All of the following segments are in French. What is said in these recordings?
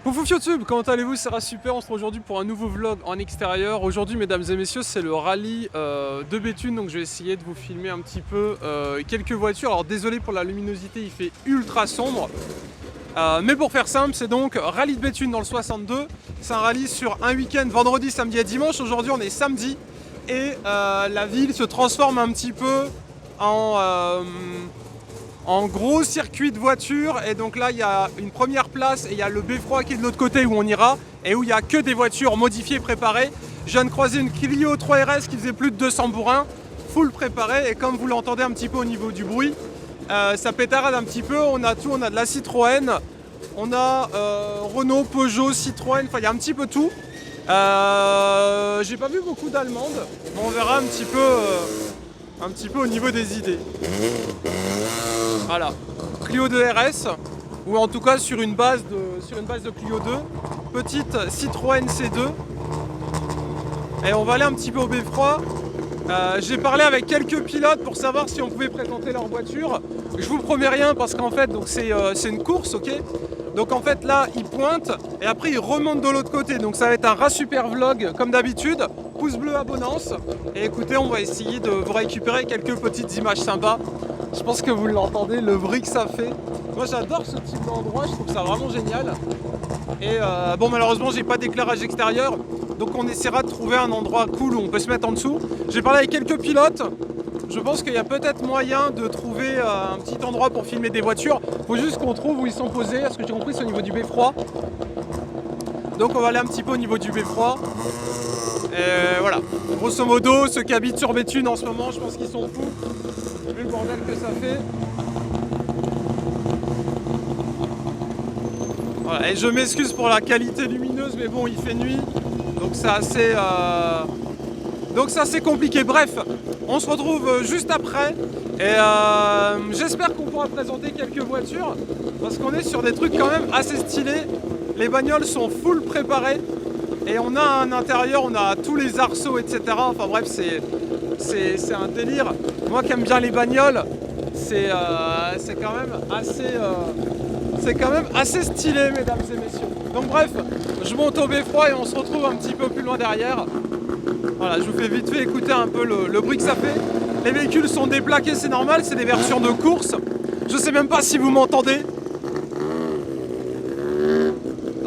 Pouf YouTube, comment allez-vous? Ça va super, on se retrouve aujourd'hui pour un nouveau vlog en extérieur. Aujourd'hui mesdames et messieurs, c'est le rallye de Béthune, donc je vais essayer de vous filmer un petit peu quelques voitures. Alors désolé pour la luminosité, il fait ultra sombre. Mais pour faire simple, c'est donc rallye de Béthune dans le 62. C'est un rallye sur un week-end, vendredi, samedi et dimanche. Aujourd'hui on est samedi et la ville se transforme un petit peu en gros circuit de voitures, et donc là il y a une première place et il y a le Beffroi qui est de l'autre côté où on ira et où il n'y a que des voitures modifiées, préparées. Je viens de croiser une Clio 3RS qui faisait plus de 200 bourrins, full préparée, et comme vous l'entendez un petit peu au niveau du bruit, ça pétarade un petit peu. On a tout, on a de la Citroën, on a Renault, Peugeot, Citroën, enfin il y a un petit peu tout. J'ai pas vu beaucoup d'allemandes, mais on verra un petit peu au niveau des idées. Voilà, Clio 2 RS, ou en tout cas sur une base de Clio 2, petite Citroën C2. Et on va aller un petit peu au Beffroi. J'ai parlé avec quelques pilotes pour savoir si on pouvait présenter leur voiture. Je vous promets rien parce qu'en fait c'est une course, ok. Donc en fait là ils pointent et après ils remontent de l'autre côté. Donc ça va être un ras super vlog comme d'habitude. Pouce bleu, abonnance. Et écoutez, on va essayer de vous récupérer quelques petites images sympas. Je pense que vous l'entendez, le bruit que ça fait. Moi j'adore ce type d'endroit, je trouve ça vraiment génial. Et bon, malheureusement j'ai pas d'éclairage extérieur, donc on essaiera de trouver un endroit cool où on peut se mettre en dessous. J'ai parlé avec quelques pilotes. Je pense qu'il y a peut-être moyen de trouver un petit endroit pour filmer des voitures. Faut juste qu'on trouve où ils sont posés. Ce que j'ai compris, c'est au niveau du Beffroi. Donc on va aller un petit peu au niveau du Beffroi. Et voilà, grosso modo, ceux qui habitent sur Béthune en ce moment, je pense qu'ils sont fous, vu le bordel que ça fait. Voilà, et je m'excuse pour la qualité lumineuse, mais bon, il fait nuit, donc c'est assez compliqué. Bref, on se retrouve juste après, et j'espère qu'on pourra présenter quelques voitures, parce qu'on est sur des trucs quand même assez stylés. Les bagnoles sont full préparées. Et on a un intérieur, on a tous les arceaux, etc. Enfin bref, c'est un délire. Moi qui aime bien les bagnoles, c'est quand même assez stylé, mesdames et messieurs. Donc bref, je monte au Beffroi et on se retrouve un petit peu plus loin derrière. Voilà, je vous fais vite fait écouter un peu le bruit que ça fait. Les véhicules sont déplaqués, c'est normal, c'est des versions de course. Je sais même pas si vous m'entendez.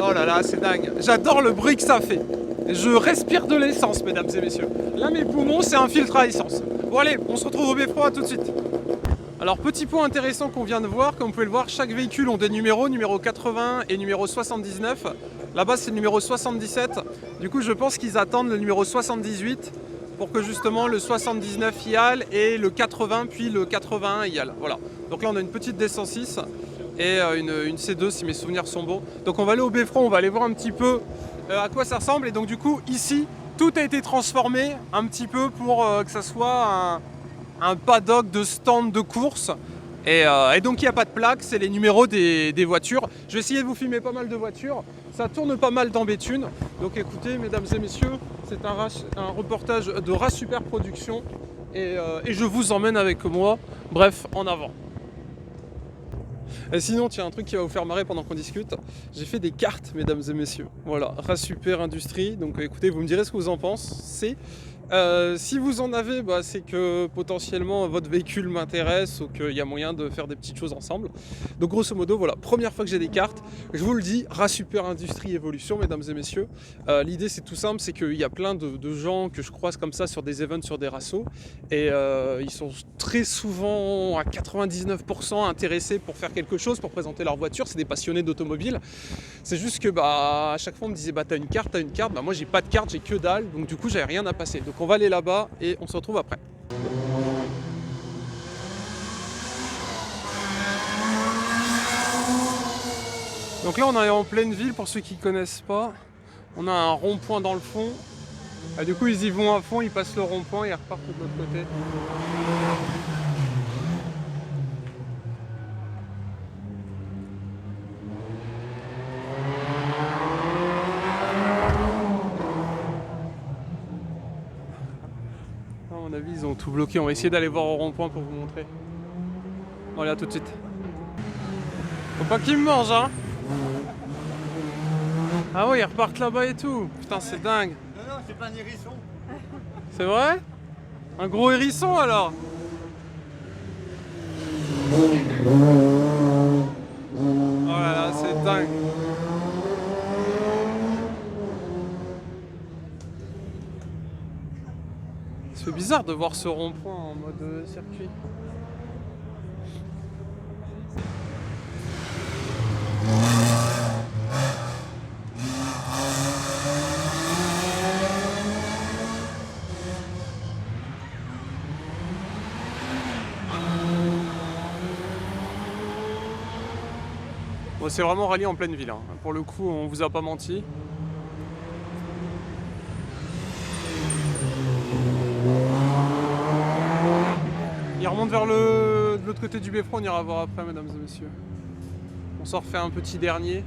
Oh là là, c'est dingue. J'adore le bruit que ça fait. Je respire de l'essence, mesdames et messieurs. Là, mes poumons, c'est un filtre à essence. Bon allez, on se retrouve au Beffroi tout de suite. Alors, petit point intéressant qu'on vient de voir, comme vous pouvez le voir, chaque véhicule ont des numéros, numéro 80 et numéro 79. Là-bas, c'est le numéro 77. Du coup, je pense qu'ils attendent le numéro 78 pour que justement le 79 y aille et le 80 puis le 81 y aille. Voilà. Donc là, on a une petite D106. Et une C2 si mes souvenirs sont bons. Donc on va aller au Beffroi, on va aller voir un petit peu à quoi ça ressemble. Et donc du coup ici, tout a été transformé un petit peu pour que ça soit un paddock de stand de course. Et donc il n'y a pas de plaque, c'est les numéros des voitures. Je vais essayer de vous filmer pas mal de voitures. Ça tourne pas mal dans Béthune. Donc écoutez, mesdames et messieurs, c'est un reportage de Ras Super Production. Et je vous emmène avec moi. Bref, en avant. Et sinon, tiens, un truc qui va vous faire marrer pendant qu'on discute. J'ai fait des cartes, mesdames et messieurs. Voilà, Ras Super Industrie. Donc écoutez, vous me direz ce que vous en pensez. Si vous en avez, bah, c'est que potentiellement votre véhicule m'intéresse ou qu'il y a moyen de faire des petites choses ensemble. Donc grosso modo, voilà, première fois que j'ai des cartes. Je vous le dis, Ras Super Industrie Evolution, mesdames et messieurs. L'idée c'est tout simple, c'est qu'il y a plein de gens que je croise comme ça sur des events, sur des rassos. Et ils sont très souvent à 99% intéressés pour faire quelque chose, pour présenter leur voiture. C'est des passionnés d'automobile. C'est juste que à chaque fois on me disait t'as une carte, Bah moi j'ai pas de carte, j'ai que dalle, donc du coup j'avais rien à passer. Donc on va aller là-bas et on se retrouve après. Donc là on est en pleine ville, pour ceux qui connaissent pas. On a un rond-point dans le fond. Et du coup ils y vont à fond, ils passent le rond-point et ils repartent de l'autre côté. À mon avis ils ont tout bloqué, on va essayer d'aller voir au rond-point pour vous montrer. Bon allez, à tout de suite. Faut pas qu'ils me mangent, hein. Ah ouais, ils repartent là-bas et tout. Putain, c'est dingue. Non, non, c'est pas un hérisson. C'est vrai? Un gros hérisson alors? Oh là là, c'est dingue. C'est bizarre de voir ce rond-point en mode circuit. Bon, c'est vraiment rallye en pleine ville, hein. Pour le coup, on vous a pas menti. Il remonte vers de l'autre côté du beffroi, on ira voir après, mesdames et messieurs. On s'en refait un petit dernier.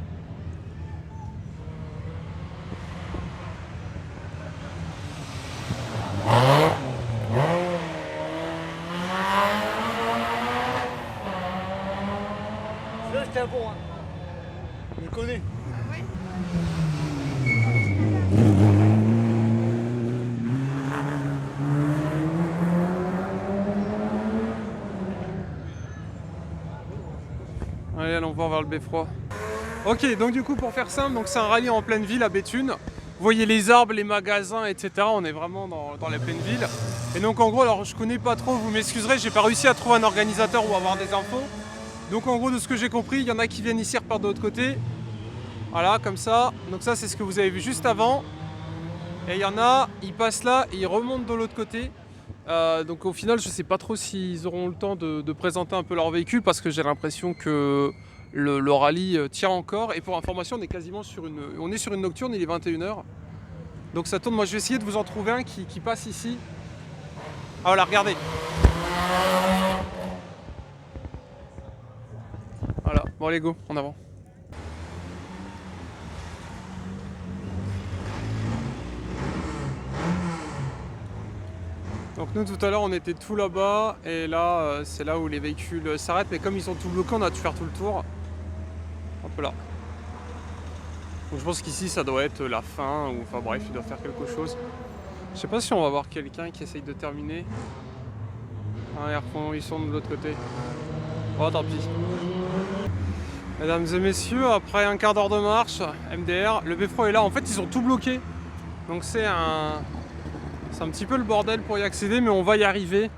Là, c'était un bon, hein. Je le connais. Allez, allons voir vers le beffroi. Ok, donc du coup, pour faire simple, donc c'est un rallye en pleine ville à Béthune. Vous voyez les arbres, les magasins, etc. On est vraiment dans la pleine ville. Et donc en gros, alors je connais pas trop, vous m'excuserez, j'ai pas réussi à trouver un organisateur ou avoir des infos. Donc en gros, de ce que j'ai compris, il y en a qui viennent ici, repartent de l'autre côté. Voilà, comme ça. Donc ça, c'est ce que vous avez vu juste avant. Et il y en a, ils passent là et ils remontent de l'autre côté. Donc au final, je sais pas trop s'ils auront le temps de présenter un peu leur véhicule parce que j'ai l'impression que le rallye tient encore. Et pour information, on est quasiment sur une nocturne, il est 21h. Donc ça tourne. Moi, je vais essayer de vous en trouver un qui passe ici. Ah voilà, regardez. Voilà, bon allez go, en avant. Donc nous tout à l'heure on était tout là-bas et là c'est là où les véhicules s'arrêtent, mais comme ils sont tout bloqués on a dû faire tout le tour. Un peu là. Donc je pense qu'ici ça doit être la fin, ou enfin bref il doit faire quelque chose. Je sais pas si on va voir quelqu'un qui essaye de terminer. Ah, ils sont de l'autre côté. Oh tant pis. Mesdames et messieurs, après un quart d'heure de marche, MDR, le beffroi est là. En fait ils ont tout bloqué. Donc c'est un petit peu le bordel pour y accéder, mais on va y arriver.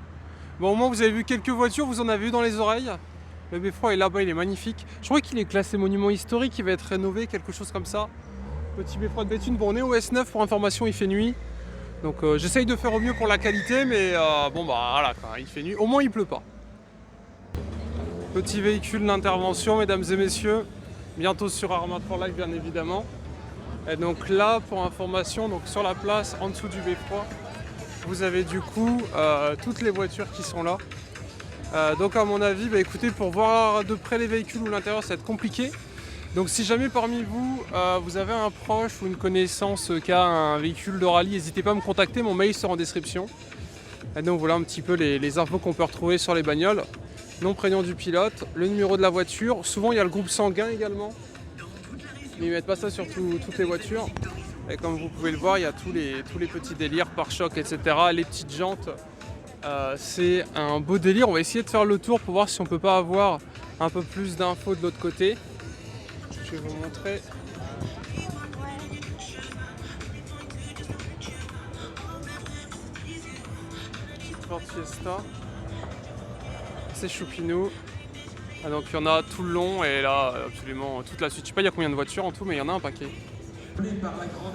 Bon, au moins vous avez vu quelques voitures, vous en avez eu dans les oreilles. Le beffroi est là-bas, il est magnifique. Je crois qu'il est classé monument historique, il va être rénové, quelque chose comme ça. Petit beffroi de Béthune. Bon, on est au S9, pour information, il fait nuit. Donc j'essaye de faire au mieux pour la qualité, mais bon bah voilà, il fait nuit. Au moins il pleut pas. Petit véhicule d'intervention, mesdames et messieurs. Bientôt sur Armad for Life, bien évidemment. Et donc là, pour information, donc sur la place en dessous du beffroi, vous avez du coup toutes les voitures qui sont là. Donc à mon avis, bah, écoutez, pour voir de près les véhicules ou l'intérieur, ça va être compliqué. Donc si jamais parmi vous, vous avez un proche ou une connaissance qui a un véhicule de rallye, n'hésitez pas à me contacter, mon mail sera en description. Et donc voilà un petit peu les infos qu'on peut retrouver sur les bagnoles. Nom, prénom du pilote, le numéro de la voiture. Souvent il y a le groupe sanguin également. Mais ils mettent pas ça sur toutes les voitures. Et comme vous pouvez le voir, il y a tous les petits délires, pare-chocs, etc. Les petites jantes. C'est un beau délire. On va essayer de faire le tour pour voir si on peut pas avoir un peu plus d'infos de l'autre côté. Je vais vous montrer. Petite Ford Fiesta. C'est choupinou. Ah, donc il y en a tout le long et là absolument toute la suite. Je sais pas il y a combien de voitures en tout, mais il y en a un paquet.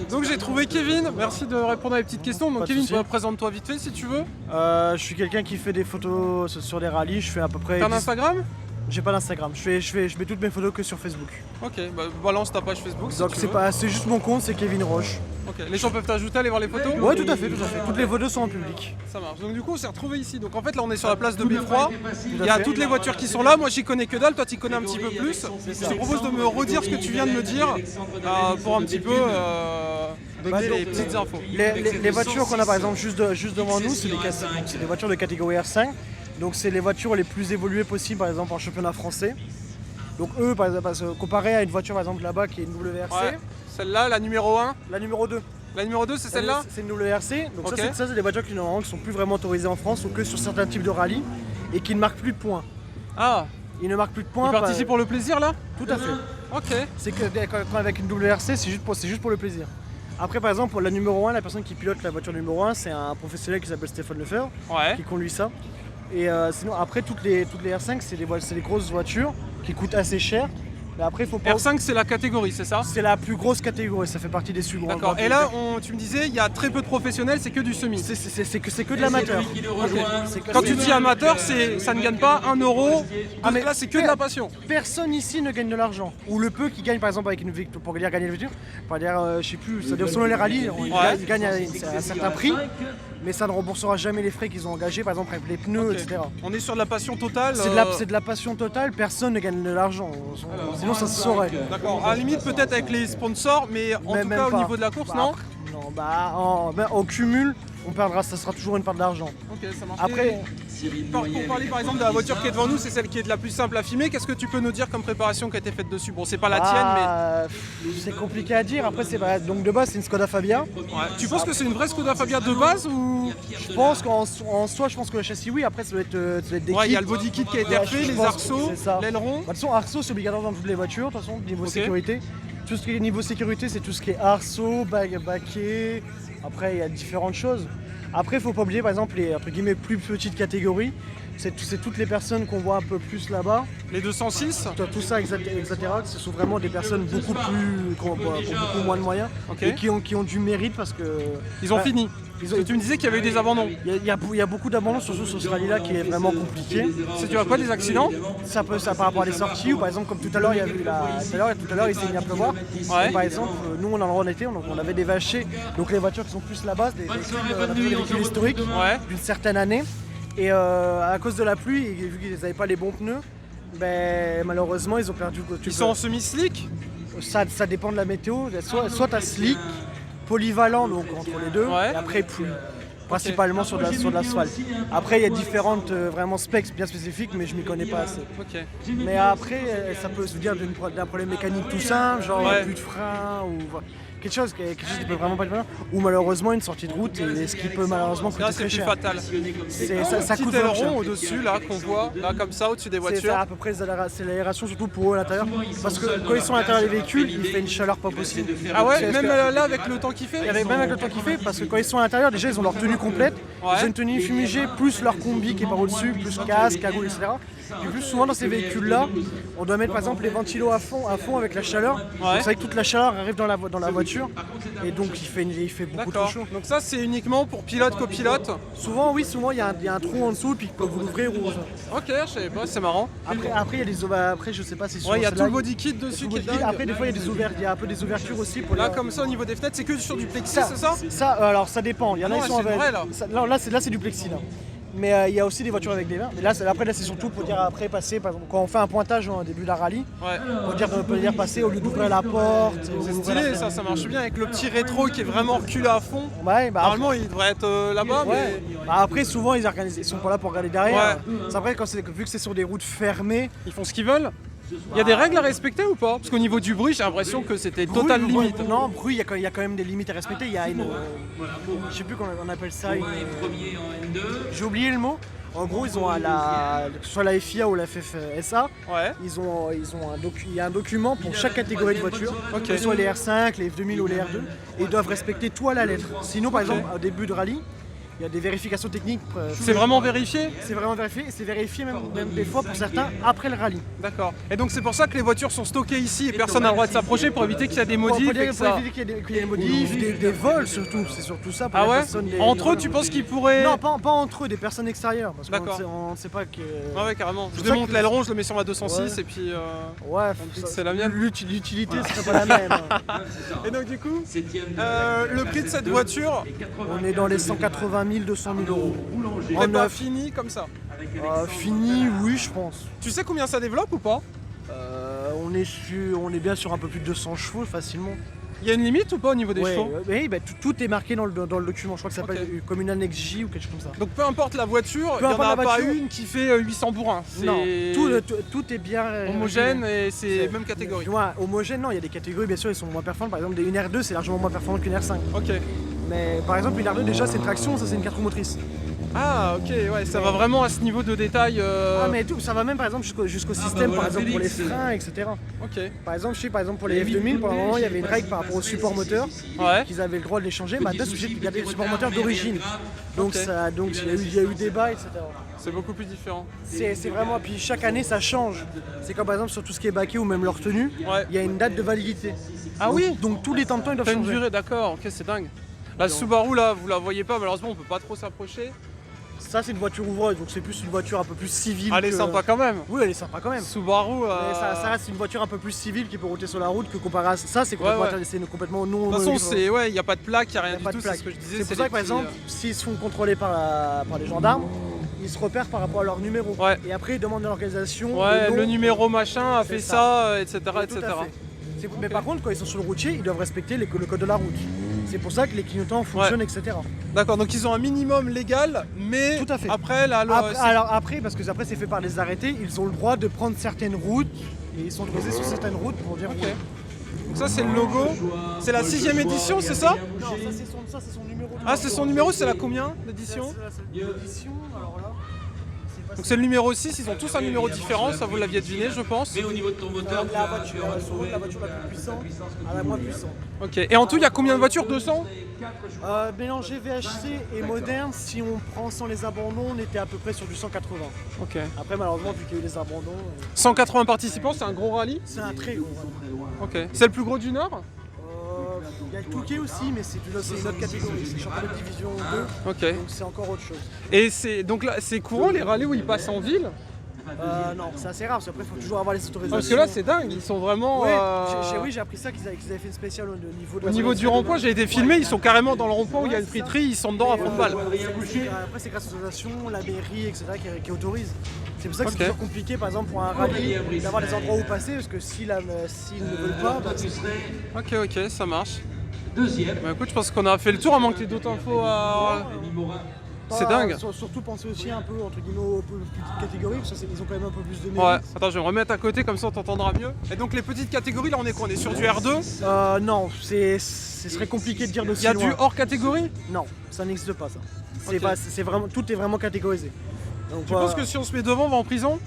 Donc j'ai trouvé Kevin, merci de répondre à les petites questions. Donc Kevin, présente-toi vite fait si tu veux. Je suis quelqu'un qui fait des photos sur les rallyes, je fais à peu près... T'as un Instagram? J'ai pas d'Instagram, je mets toutes mes photos que sur Facebook. Ok, bah balance ta page Facebook si donc tu veux. c'est juste mon compte, c'est Kevin Roche. Ok, les gens peuvent t'ajouter, aller voir les photos? Ouais, tout à fait. Toutes les photos sont en public. Ça marche. Donc du coup on s'est retrouvé ici. Donc en fait là on est sur la place de Beffroi. Il y a toutes les voitures qui sont là. Moi j'y connais que dalle, toi tu connais un petit peu plus. Je te propose de me redire ce que tu viens de me dire pour un petit peu donner les petites infos. Les voitures qu'on a par exemple juste devant nous, c'est des voitures de catégorie R5. Donc c'est les voitures les plus évoluées possibles par exemple en championnat français. Donc eux, comparé à une voiture par exemple là-bas qui est une WRC, Ouais. Celle-là, la numéro 1. la numéro 2. La numéro 2, c'est celle-là? C'est une WRC. Donc Ok. ça, c'est des voitures qui normalement qui sont plus vraiment autorisées en France ou que sur certains types de rallye et qui ne marquent plus de points. Ah, Ils ne marquent plus de tu points. participes pour le plaisir là? Tout à fait. Ok. C'est que quand avec une WRC, c'est juste pour le plaisir. Après, par exemple, pour la numéro 1, la personne qui pilote la voiture numéro 1, c'est un professionnel qui s'appelle Stéphane Lefebvre, Ouais. qui conduit ça. Et sinon, après, toutes les R5, c'est des grosses voitures qui coûtent assez cher. Mais après, il faut pas. R5, c'est la catégorie, c'est ça? C'est la plus grosse catégorie, ça fait partie des sub. D'accord. Et là, tu me disais, il y a très peu de professionnels, c'est que du semi. C'est que de l'amateur. Quand tu dis amateur, ça ne gagne pas 1 euro. Ah, mais là, c'est que de la passion. Personne ici ne gagne de l'argent. Ou le peu qui gagne par exemple avec une victoire, pour dire gagner une voiture, pour dire, je sais plus, ça selon les rallyes, ils gagnent à un certain prix, mais ça ne remboursera jamais les frais qu'ils ont engagés, par exemple avec les pneus, Ok. etc. On est sur de la passion totale. C'est de la passion totale, personne ne gagne de l'argent. Sinon ça se saurait. D'accord. À la limite, peut-être avec les sponsors, mais en Mais tout même cas, au pas. niveau de la course, Bah, non? après, non, au cumul, on perdra, ça sera toujours une part d'argent. Ok, ça marche. Après, Pour parler par exemple de la voiture qui est devant nous, c'est celle qui est de la plus simple à filmer. Qu'est-ce que tu peux nous dire comme préparation qui a été faite dessus? Bon, c'est pas la tienne, c'est compliqué à dire. Après, donc de base, c'est une Skoda Fabia. mais. Ouais. Tu penses que c'est une vraie Skoda Fabia de base ou. Je pense qu'en soi, je pense que le châssis, oui. Après, ça doit être des Ouais, il kits. y a le body kit qui a été Ouais, refait, je les pense que arceaux, c'est ça. l'aileron. De toute façon, arceau, c'est obligatoire dans toutes les voitures, de toute façon, niveau Ok. sécurité. Tout ce qui est niveau sécurité, c'est tout ce qui est arceau, baquet. Après, il y a différentes choses. Après, il faut pas oublier, par exemple, les entre guillemets plus petites catégories. C'est toutes les personnes qu'on voit un peu plus là-bas. Les 206. Tout ça, etc. Ce sont vraiment des personnes beaucoup plus, qui ont beaucoup moins de moyens Ok. et qui ont du mérite parce que. Ils ont bah, fini. ils ont- Tu me disais qu'il y avait eu des abandons. Il y a beaucoup d'abandons, surtout sur ce rallye-là qui est vraiment compliqué. C'est dû à quoi, des accidents? Ça par rapport à les sorties, ou par exemple, comme tout à l'heure, il y a eu tout à l'heure, il s'est mis à pleuvoir. Ouais. Et par exemple, nous, on en était, donc on avait des vachers, donc les voitures qui sont plus là-bas, des véhicules historiques Ouais. d'une certaine année. Et à cause de la pluie, et vu qu'ils n'avaient pas les bons pneus, ben, malheureusement, ils ont perdu. Ils sont en semi-slick. Ça dépend de la météo. Soit t'as slick, polyvalent, donc entre les deux, Ouais. et après pluie. Principalement sur de l'asphalte. Après, il y a différentes vraiment specs bien spécifiques, mais je m'y connais pas assez. Ok. Mais après, ça peut se dire d'un problème mécanique tout simple, genre Ouais. plus de frein ou quelque chose qui peut vraiment pas être bien, ou malheureusement une sortie de route, et ce qui peut malheureusement coûter Là, c'est très plus cher. fatal. Ça Petit coûte vraiment cher. aileron au-dessus, là, qu'on voit, là, comme ça, au-dessus des C'est voitures. à peu près c'est l'aération surtout pour eux à l'intérieur, parce que quand ils sont à l'intérieur des véhicules, il fait une chaleur pas possible. Ah ouais, Parce même que- là, avec le temps qu'il fait. même avec le temps qu'il fait, parce que quand ils sont à l'intérieur, déjà ils ont leur tenue complète, Ouais. ils ont une tenue fumigée, plus leur combi qui est par au-dessus, plus casque, cagoule, etc. Puis plus souvent dans ces véhicules-là, on doit mettre par exemple les ventilos à fond avec la chaleur. Donc c'est vrai que toute la chaleur arrive dans la voiture, et donc il fait beaucoup trop D'accord. chaud. Donc ça, c'est uniquement pour pilote, copilote. Souvent, oui, souvent il y a un trou en dessous, puis vous l'ouvrez ou. Ok, je savais pas, c'est marrant. Après, il y a des après je sais pas si sur Ouais, il y a tout celle-là, le body kit dessus qui est dingue. Après, des fois, il y a il y a un peu des ouvertures aussi pour Là, les- comme ça, au niveau des fenêtres, c'est que sur du plexi, c'est ça? Alors ça dépend. Il y en a Non, qui sont là, c'est avec. vrai, là. Non, là c'est du plexi là. Mais il y a aussi des voitures avec des verres. Mais là, après c'est surtout pour dire après passer, par exemple, quand on fait un pointage au début de la rallye, Ouais. pour dire passer au lieu d'ouvrir la porte. C'est stylé, ça marche bien avec le petit rétro qui est vraiment reculé à fond. Ouais, bah Normalement, il devrait être là-bas, ouais. Bah, après souvent ils sont pas là pour regarder derrière. Ouais. C'est après vu que c'est sur des routes fermées. ils font ce qu'ils veulent. Il y a des règles à respecter ou pas? Parce qu'au niveau du bruit, j'ai l'impression que c'était totale Bruit, limite. Non, bruit, il y a quand même des limites à respecter. Il y a une. Je sais plus comment on appelle ça. J'ai oublié le mot. En gros, ils ont que ce soit la FIA ou la FFSA, Ouais. il y a un document pour chaque catégorie de voiture, Ok. que ce soit les R5, les F2000 ou les R2, et ils doivent respecter tout à la lettre. Sinon, par exemple, au début de rallye, il y a des vérifications techniques. C'est vraiment vérifié? C'est vraiment vérifié, et c'est vérifié même des fois pour certains après le rallye. D'accord. Et donc c'est pour ça que les voitures sont stockées ici et personne n'a le droit de s'approcher pour éviter qu'il y ait des modifs et que Pour ça... éviter qu'il y ait des modifs, des vols surtout, c'est surtout ça pour Ah les ouais? personnes. Entre eux, tu penses qu'ils pourraient... Non, pas entre eux, des personnes extérieures, parce D'accord. qu'on ne sait pas que. Ah ouais, carrément. Je C'est ça démonte que- l'aileron, je le mets sur ma 206 Ouais. et puis... Ouais, c'est la mienne. L'utilité serait pas la même. Et donc du coup, le prix de cette voiture On est dans les 180 000, 200 000 euros. n'est En pas neuf, fini comme ça. fini, oui, je pense. Tu sais combien ça développe ou pas? On est bien sur un peu plus de 200 chevaux facilement. Il y a une limite ou pas au niveau des Ouais, chevaux? oui, bah, tout est marqué dans le document. Je crois que ça s'appelle Ok. comme une annexe J ou quelque chose comme ça. Donc peu importe la voiture, Peu il n'y en importe a la pas voiture. une qui fait 800 bourrins. Non, C'est tout est bien homogène régulé. et c'est même catégorie. Tu vois, homogène, non, il y a des catégories, bien sûr, ils sont moins performants. Par exemple, une R2, c'est largement moins performant qu'une R5. Ok. Mais par exemple, une R2, déjà, c'est une traction, ça, c'est une 4 roues motrices. Ah ok, ouais, ça va vraiment à ce niveau de détail. Ah, mais tout, ça va même, par exemple, jusqu'au système, par exemple, pour les freins, etc. Ok. Par exemple, je sais, par exemple, pour les F2000, pour le moment, il y avait une règle par rapport au support moteur, Ouais. qu'ils avaient le droit de les changer. Maintenant, c'est obligé de garder le support moteur d'origine. Donc, Ok. donc il y a eu débat, etc. C'est beaucoup plus différent. C'est vraiment, puis chaque année ça change. C'est comme par exemple sur tout ce qui est baquet ou même leur tenue, Ouais. il y a une date de validité. Ah oui. Donc tous les temps de temps ils doivent T'as une changer. durée, d'accord, ok, c'est dingue. La Subaru là, vous la voyez pas, malheureusement on peut pas trop s'approcher. Ça c'est une voiture ouvreuse, donc c'est plus une voiture un peu plus civile. Elle est que- sympa quand même. Oui, elle est sympa quand même. Subaru. Mais ça reste une voiture un peu plus civile qui peut rouler sur la route que comparé à ça, c'est complètement, Ouais. c'est complètement non. De toute façon, c'est ouais, y a pas de plaque, y a il y rien a du pas de tout, c'est plaque. ce que je disais. C'est pour ça les que par petits, exemple, s'ils se font contrôler par les gendarmes, ils se repèrent par rapport à leur numéro. Ouais. Et après ils demandent à l'organisation. ouais, nom. le numéro machin a C'est fait ça. ça, etc. Tout à etc. fait. Mais par contre, quand ils sont sur le routier, ils doivent respecter le code de la route. C'est pour ça que les clignotants fonctionnent, etc. D'accord, donc ils ont un minimum légal, mais Tout à fait. après la loi. Alors après, parce que après c'est fait par les arrêtés, ils ont le droit de prendre certaines routes et ils sont autorisés sur certaines routes pour dire. Ok. Donc ça c'est le logo. C'est la 6ème édition, c'est ça? Non, ça c'est son numéro. Ah c'est son numéro, c'est la combien d'édition? C'est l'édition, alors là. c'est pas Donc c'est le numéro 6, ils ont tous un numéro différent, ça vous l'aviez deviné je pense. Mais au niveau de ton moteur, la voiture, la voiture la plus puissante à la moins puissante. Ok, et en tout il y a combien de voitures? 200? Mélanger VHC et moderne, si on prend sans les abandons, on était à peu près sur du 180. Ok. Après malheureusement vu qu'il y a eu les abandons, 180 participants, c'est un gros rallye? c'est un très gros. Ok. C'est le plus gros du Nord? Il y a le Touquet aussi, mais c'est une autre catégorie, c'est championnat de division 2, Ok. donc c'est encore autre chose. Et c'est donc là c'est courant les rallyes où ils passent en ville? Non, c'est assez rare, parce qu'après il faut toujours avoir les autorisations. Parce que là c'est dingue, ils sont vraiment. Ouais, j'ai appris ça qu'ils avaient fait une spéciale au niveau de Au niveau du rond-point, j'ai été filmé, ils sont carrément dans le rond-point où il y a une friterie, ils sont dedans à fond de balle. Après, c'est grâce aux associations, la mairie, etc. qui autorisent. C'est pour ça que Ok. c'est toujours compliqué, par exemple, pour un rallye, d'avoir des endroits où passer, parce que s'ils ne veulent pas, bah, Ok, ça marche. deuxième. Bah écoute, je pense qu'on a fait le tour, à moins que t'aies d'autres infos à. C'est dingue. Surtout penser aussi un peu, entre guillemets, aux plus petites catégories, parce qu'ils ont quand même un peu plus de Ouais, mérite. attends, je vais me remettre à côté, comme ça on t'entendra mieux. Et donc les petites catégories, là on est quoi? On est sur du R2? Non, ce serait compliqué de dire de Il y a du hors catégorie? Non, ça n'existe pas, ça. Ok. C'est vraiment, tout est vraiment catégorisé. Donc, Tu penses que si on se met devant, on va en prison?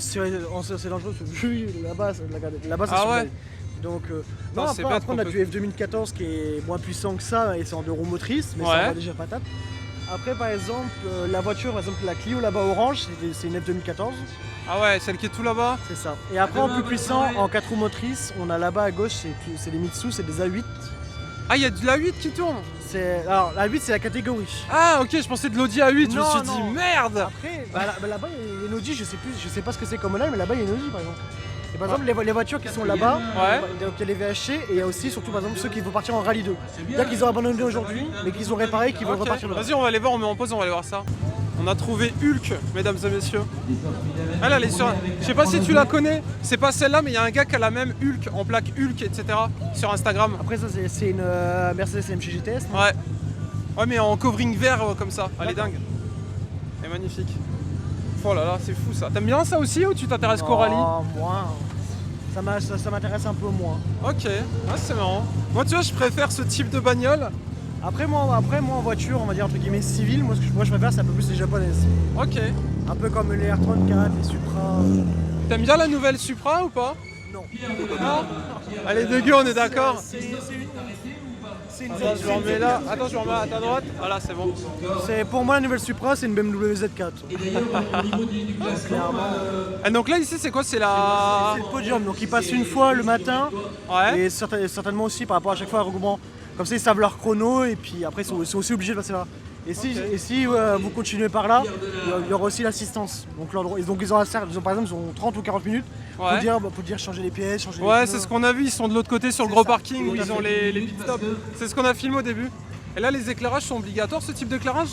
c'est dangereux, parce que oui, là-bas, ça Ah se ouais. surveille. Donc, Non, non, c'est après, bête on a qu'on du F2014 qui est moins puissant que ça, et c'est en 2 roues motrices, mais Ouais. ça va déjà patate. Après, par exemple, la voiture, par exemple, la Clio là-bas orange, c'est une F2014, Ah ouais, celle qui est tout là-bas? c'est ça. Et après, en plus puissant, en 4 roues motrices, on a là-bas à gauche, c'est des Mitsu, c'est des A8. Ah, il y a de la 8 qui tourne? Alors, la 8, c'est la catégorie. Ah, ok, je pensais de l'Audi A8, je me Non, suis dit non. merde! Après, là-bas, il y a une Audi, je sais pas ce que c'est comme modèle, mais là-bas, il y a une Audi, par exemple. Et par exemple, les voitures qui sont là-bas, Ouais. donc il y a les VHC, et il y a aussi, surtout, par exemple, ceux qui vont partir en Rallye 2. C'est-à-dire qu'ils ont abandonné aujourd'hui, mais qu'ils ont réparé et qu'ils vont Ok. repartir demain. Vas-y, on va aller voir, on met en pause, on va aller voir ça. On a trouvé Hulk, mesdames et messieurs. Elle est sur. Je sais pas si tu la connais, c'est pas celle-là, mais il y a un gars qui a la même Hulk, en plaque Hulk, etc. sur Instagram. Après, ça, c'est une Mercedes AMG GTS. non Ouais. Ouais, mais en covering vert comme ça. Elle est dingue. Elle est magnifique. Oh là là, c'est fou ça. T'aimes bien ça aussi ou tu t'intéresses qu'au rallye? Non, moins. Ça m'intéresse un peu moins. Ok, ouais, c'est marrant. Moi, tu vois, je préfère ce type de bagnole. Après moi, en voiture, on va dire entre guillemets civile, moi, je préfère, c'est un peu plus les japonaises. Ok. Un peu comme les R34, les Supra. T'aimes bien la nouvelle Supra ou pas? Non. Non. Allez, dégueu, on est d'accord. C'est une Attends, je le remets là. Attends, je le remets à ta droite. Voilà, c'est bon. Pour moi, la nouvelle Supra, c'est une BMW Z4. Clairement. Et donc là, ici, c'est quoi? C'est la. C'est le podium, donc ils passent une fois le matin, Ouais. et certainement aussi par rapport à chaque fois à regroupement. Comme ça, ils savent leur chrono, et puis après, ils sont aussi obligés de passer là. Et si vous continuez par là, il y aura aussi l'assistance. Donc ils ont par exemple 30 ou 40 minutes Ouais. pour dire changer les pièces, changer les Ouais, pneus. c'est ce qu'on a vu. Ils sont de l'autre côté sur le C'est gros ça, parking où tout à ils ont fait. les pit stops. C'est ce qu'on a filmé au début. Et là, les éclairages sont obligatoires, ce type d'éclairage?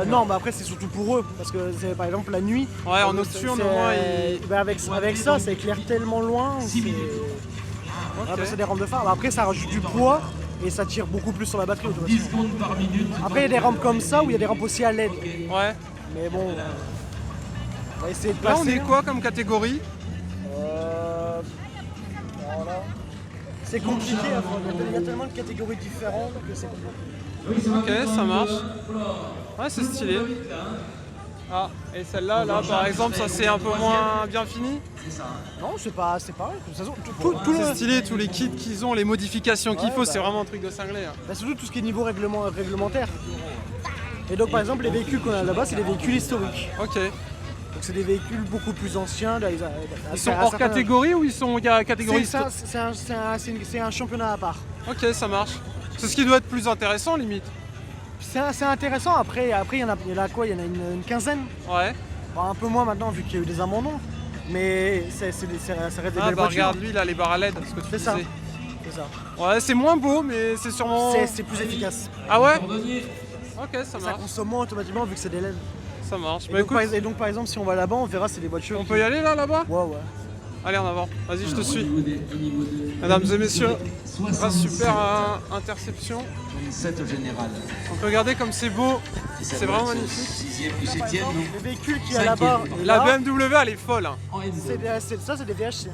Non, mais après c'est surtout pour eux, parce que c'est par exemple la nuit. Ouais, en nocturne, au moins, avec ça, ça éclaire tellement loin. On appelle ça des rampes de phare. Après, ça rajoute du poids et ça tire beaucoup plus sur la batterie automatiquement. Après, il y a des rampes comme ça où il y a des rampes aussi à LED. Ouais. Mais bon, on va essayer de Là, passer. on est quoi comme catégorie? Voilà. C'est compliqué à faire. Il y a tellement de catégories différentes que c'est compliqué. Ok, ça marche. Ouais, c'est stylé. Ah, et celle-là, là, par exemple, ça c'est un peu moins bien fini. Non, c'est pareil. De toute façon, tout C'est le... stylé, tous les kits qu'ils ont, les modifications qu'il faut, c'est vraiment un truc de cinglé. Hein. Bah, surtout tout ce qui est niveau réglementaire. Et donc, par exemple, les véhicules qu'on a là-bas, c'est des véhicules historiques. Ok. Donc, c'est des véhicules beaucoup plus anciens. Là, Ils sont hors catégorie ou il y a catégorie? C'est un championnat à part. Ok, ça marche. C'est ce qui doit être plus intéressant, limite. C'est intéressant. Après, il y en a quoi? Il y en a une quinzaine. Ouais. Bon, un peu moins maintenant, vu qu'il y a eu des abandons. Mais ça reste des Ah, belles bah voitures. regarde, lui, là, les barres à LED, ce que tu C'est ça. disais. C'est ça. Ouais, c'est moins beau, mais c'est sûrement. C'est plus efficace. Ah ouais? Ok, ça Ça marche. consomme moins automatiquement vu que c'est des LED. Ça marche. Et Bah donc, écoute, et donc, par exemple, si on va là-bas, on verra c'est des voitures. on peut y aller là, là-bas? Ouais. Allez, en avant. Vas-y, je te suis. Mesdames et messieurs, grâce super interception. général. Donc regardez comme c'est beau. C'est vraiment magnifique. 6e ou Par 7e, exemple, non les véhicules qu'il y a là-bas, La là, BMW, elle est folle. Hein. ça c'est des VHC.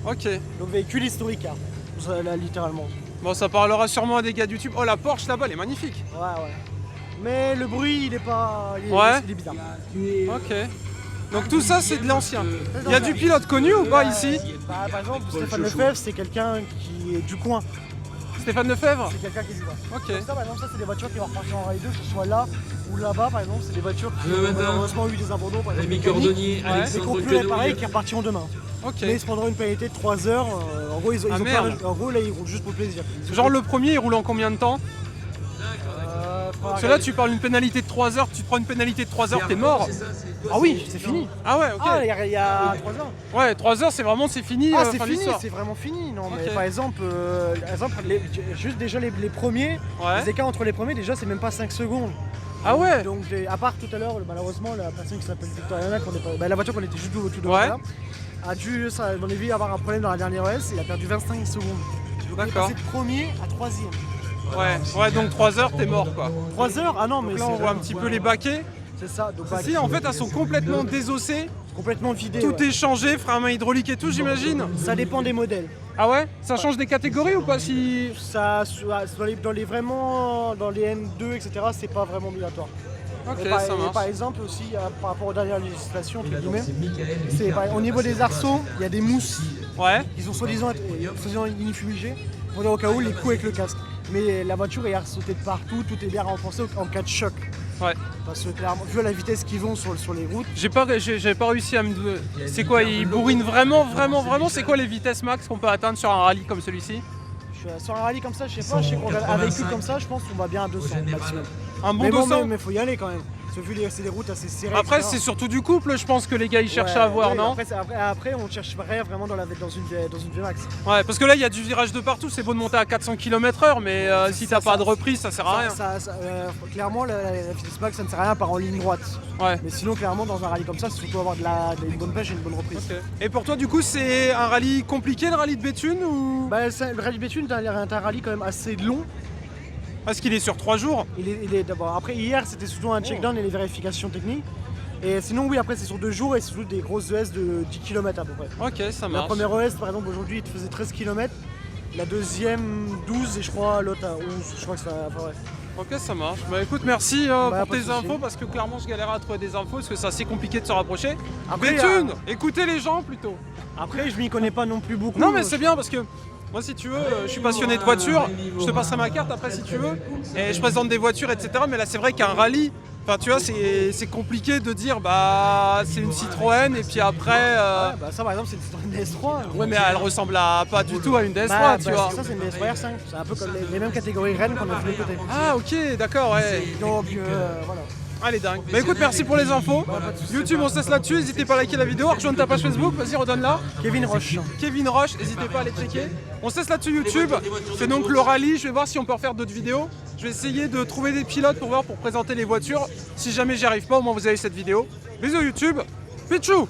Ok. Donc véhicules historiques, hein. Ça, là, littéralement. Bon, ça parlera sûrement à des gars de YouTube. Oh, la Porsche là-bas, elle est magnifique. Ouais. Mais le bruit, il est pas. Ouais. Il est bizarre. Ok. Donc tout ça, c'est de l'ancien. Il y a du pilote connu ou pas ici? Bah, par exemple, Stéphane Lefebvre, c'est quelqu'un qui est du coin. Stéphane Lefebvre? C'est quelqu'un qui est du coin. Ok. Donc ça, par exemple, ça, c'est des voitures qui vont repartir en Rallye 2, que ce soit là ou là-bas, par exemple, c'est des voitures qui ont malheureusement eu des abandons. Par exemple, Rémi mécaniques, Cordonnier, mais Alexandre qui ont plus réparé et Quenouille. qui repartiront demain. Ok. Mais ils se prendront une pénalité de 3 heures. En gros, ils ont merde. en gros, là, ils roulent juste pour le plaisir. Genre le premier, il roule en combien de temps? Parce que là, tu parles d'une pénalité de 3 heures, tu te prends une pénalité de 3 heures, t'es mort. Ah oui, c'est fini. Ah ouais, ok. Ah, il y a 3 heures. Ouais, 3 heures, c'est vraiment, c'est fini. Ah, c'est fin de fini, l'histoire. c'est vraiment fini. Non, mais Ok. par exemple, juste déjà les premiers, Ouais. les écarts entre les premiers, déjà, c'est même pas 5 secondes. Ah ouais. Donc, à part tout à l'heure, malheureusement, la personne qui s'appelle Victoriana, la voiture qu'on était juste tout devant Ouais. là, a dû, à mon avis, avoir un problème dans la dernière OS, il a perdu 25 secondes. Donc, il est D'accord. passé de premier à troisième. Ouais, donc 3 heures, t'es mort quoi. 3 heures? Ah non, mais Donc là, on c'est voit un petit peu les baquets. C'est ça. Donc, Si, en fait, elles sont complètement désossées. complètement vidé. Tout ouais. est changé, frein à main hydraulique et tout, j'imagine. Ça dépend des modèles. Ah ouais? Ça change des catégories ou pas si. Ça, dans les vraiment, dans les M2, etc., c'est pas vraiment obligatoire. Ok, Et par, ça et par marche. exemple aussi, par rapport aux dernières législations, entre guillemets, au niveau des arceaux, il y a des mousses Ouais. qui sont soi-disant inifumigées pour dire au cas où les coups avec le casque. Mais la voiture est arceautée de partout, tout est bien renforcé en cas de choc. Ouais. Parce que clairement, vu la vitesse qu'ils vont sur les routes, J'avais pas réussi à me. C'est quoi? Ils bourrinent vraiment? C'est quoi les vitesses max qu'on peut atteindre sur un rallye comme celui-ci? sur un rallye comme ça, je sais pas, un véhicule comme ça, je pense qu'on va bien à 200 maximum. Un bon Mais bon, 200? mais faut y aller quand même. Parce que vu c'est des routes assez serrées. Après, etc. c'est surtout du couple, je pense que les gars ils cherchent à avoir, Ouais, non? après, on chercherait vraiment dans une VMAX. Ouais, parce que là il y a du virage de partout, c'est beau de monter à 400 km/h, mais si t'as pas de reprise, ça sert à rien. Clairement, la vitesse max, ça ne sert à rien à part en ligne droite. Ouais. Mais sinon, clairement, dans un rallye comme ça, c'est surtout avoir une bonne pêche et une bonne reprise. Ok. Et pour toi, du coup, c'est un rallye compliqué, le rallye de Béthune ou. Bah, le rallye Béthune est un rallye quand même assez long. Parce qu'il est sur 3 jours. Il est d'abord. Après, hier, c'était surtout un check-down et les vérifications techniques. Et sinon, oui, après, c'est sur 2 jours et c'est surtout des grosses ES de 10 km à peu près. Ok, ça La marche. première ES, par exemple, aujourd'hui, il te faisait 13 km. La deuxième, 12 et je crois l'autre à 11. Je crois que ça. Enfin, ouais. Ok, ça marche. Bah écoute, merci Bah, pour pas de tes soucis. infos parce que clairement je galérais à trouver des infos parce que c'est assez compliqué de se rapprocher. Après, Béthune, écoutez les gens plutôt. Après, je m'y connais pas non plus beaucoup. Non mais c'est bien parce que moi si tu veux, je suis passionné de voitures, je te passerai ma carte après si tu veux. Et je présente des voitures etc. Mais là c'est vrai qu'un rallye, enfin tu vois c'est compliqué de dire bah c'est une Citroën et puis après Ouais, bah ça par exemple c'est une Citroën DS3. ouais mais elle ressemble pas du tout à une DS3 Bah, tu bah, vois. ça c'est une DS3 R5, c'est un peu comme les mêmes catégories Rennes qu'on a de l'autre côté. Ah ok d'accord ouais. Donc voilà. Allez dingue. Bah écoute merci pour les infos. YouTube on se laisse là-dessus, n'hésitez pas à liker la vidéo, à rejoindre ta page Facebook, vas-y redonne-la. Kevin Roche. Kevin Roche, n'hésitez pas à aller checker. On se laisse là-dessus YouTube. C'est donc le rallye, je vais voir si on peut refaire d'autres vidéos. Je vais essayer de trouver des pilotes pour présenter les voitures. Si jamais j'y arrive pas, au moins vous avez cette vidéo. Bisous YouTube. Pichou.